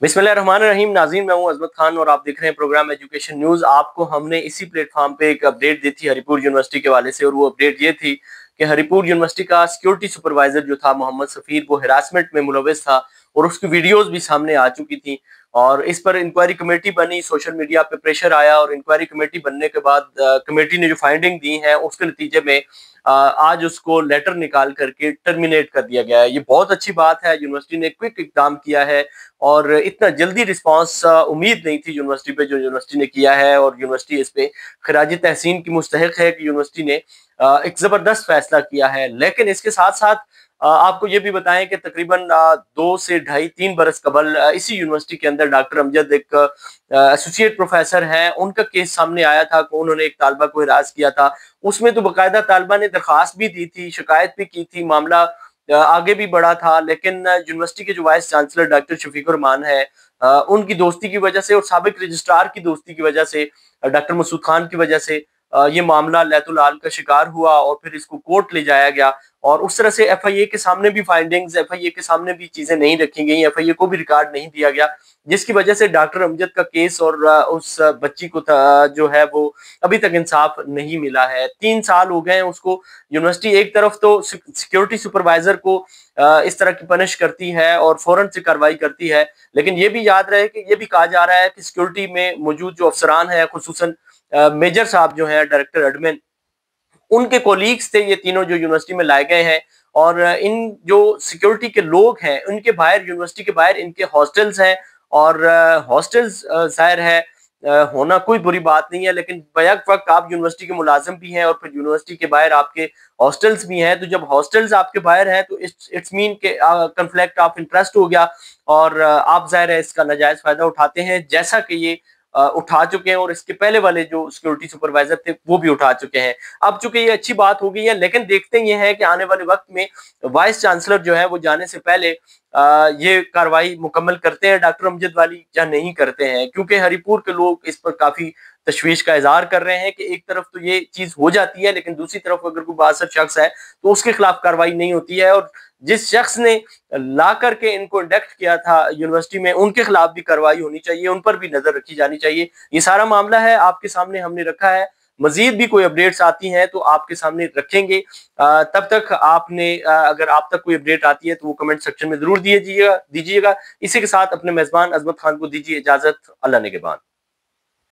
बिस्मिल्लाहिर्रहमानिर्रहीम। नाज़रीन, मैं हूं अजमत खान और आप देख रहे हैं प्रोग्राम एजुकेशन न्यूज। आपको हमने इसी प्लेटफॉर्म पे एक अपडेट दी थी हरिपुर यूनिवर्सिटी के हवाले से, और वो अपडेट ये थी कि हरिपुर यूनिवर्सिटी का सिक्योरिटी सुपरवाइजर जो था मोहम्मद सफीर, वो हिरासमेंट में मुलविस था और उसकी वीडियोज भी सामने आ चुकी थी। और इस पर इंक्वायरी कमेटी बनी, सोशल मीडिया पे प्रेशर आया और इंक्वायरी कमेटी बनने के बाद कमेटी ने जो फाइंडिंग दी है उसके नतीजे में आज उसको लेटर निकाल करके टर्मिनेट कर दिया गया है। ये बहुत अच्छी बात है, यूनिवर्सिटी ने क्विक इकदाम किया है और इतना जल्दी रिस्पांस उम्मीद नहीं थी यूनिवर्सिटी पे जो यूनिवर्सिटी ने किया है। और यूनिवर्सिटी इस पे खराज तहसीन की मुस्तहिक है कि यूनिवर्सिटी ने एक जबरदस्त फैसला किया है। लेकिन इसके साथ साथ आपको ये भी बताएं कि तकरीबन 2 से ढाई 3 बरस कबल इसी यूनिवर्सिटी के अंदर डॉक्टर अमजद एक एसोसिएट प्रोफेसर हैं, उनका केस सामने आया था कि उन्होंने एक तालबा को हिरास किया था। उसमें तो बाकायदा तालबा ने दरखास्त भी दी थी, शिकायत भी की थी, मामला आगे भी बढ़ा था। लेकिन यूनिवर्सिटी के जो vice chancellor doctor Shafiqur Rahman है, उनकी दोस्ती की वजह से और साबिक रजिस्ट्रार की दोस्ती की वजह से, डॉक्टर मसूद खान की वजह से ये मामला लैतुलाल का शिकार हुआ और फिर इसको कोर्ट ले जाया गया। और उस तरह से एफआईए के सामने भी फाइंडिंग्स, एफआईए के सामने भी चीजें नहीं रखी गई, एफआईए को भी रिकॉर्ड नहीं दिया गया, जिसकी वजह से डॉक्टर अमजद का केस और उस बच्ची को जो है वो अभी तक इंसाफ नहीं मिला है। 3 साल हो गए हैं उसको। यूनिवर्सिटी एक तरफ तो सिक्योरिटी सुपरवाइजर को इस तरह की पनिश करती है और फौरन से कार्रवाई करती है, लेकिन ये भी याद रहे कि ये भी कहा जा रहा है कि सिक्योरिटी में मौजूद जो अफसरान है, खुसूसन मेजर साहब जो है डायरेक्टर एडमिन, उनके कोलीग्स थे ये तीनों जो यूनिवर्सिटी में लाए गए हैं। और इन जो सिक्योरिटी के लोग हैं उनके बाहर, यूनिवर्सिटी के बाहर इनके हॉस्टल्स हैं। और हॉस्टल्स जाहिर है होना कोई बुरी बात नहीं है, लेकिन बैक वक्त आप यूनिवर्सिटी के मुलाजिम भी हैं और फिर यूनिवर्सिटी के बाहर आपके हॉस्टल्स भी हैं। तो जब हॉस्टल्स आपके बाहर हैं तो इट्स मीन के कन्फ्लिक्ट ऑफ इंटरेस्ट हो गया और आप जाहिर है इसका नाजायज फायदा उठाते हैं, जैसा कि ये उठा चुके हैं और इसके पहले वाले जो सिक्योरिटी सुपरवाइजर थे वो भी उठा चुके हैं। अब चूंकि ये अच्छी बात हो गई है, लेकिन देखते ये हैं कि आने वाले वक्त में वाइस चांसलर जो है वो जाने से पहले ये कार्रवाई मुकम्मल करते हैं डॉक्टर अमजद वाली या नहीं करते हैं, क्योंकि हरिपुर के लोग इस पर काफी तशवीश का इजहार कर रहे हैं कि एक तरफ तो ये चीज हो जाती है, लेकिन दूसरी तरफ अगर कोई बासर शख्स है तो उसके खिलाफ कार्रवाई नहीं होती है। और जिस शख्स ने ला करके इनको इंडक्ट किया था यूनिवर्सिटी में, उनके खिलाफ भी कार्रवाई होनी चाहिए, उन पर भी नजर रखी जानी चाहिए। ये सारा मामला है आपके सामने हमने रखा है। मजीद भी कोई अपडेट्स आती हैं तो आपके सामने रखेंगे। तब तक आपने अगर आप तक कोई अपडेट आती है तो वो कमेंट सेक्शन में जरूर दीजिएगा। इसी के साथ अपने मेजबान अजमत खान को दीजिए इजाजत। अल्लाह ने के बाद।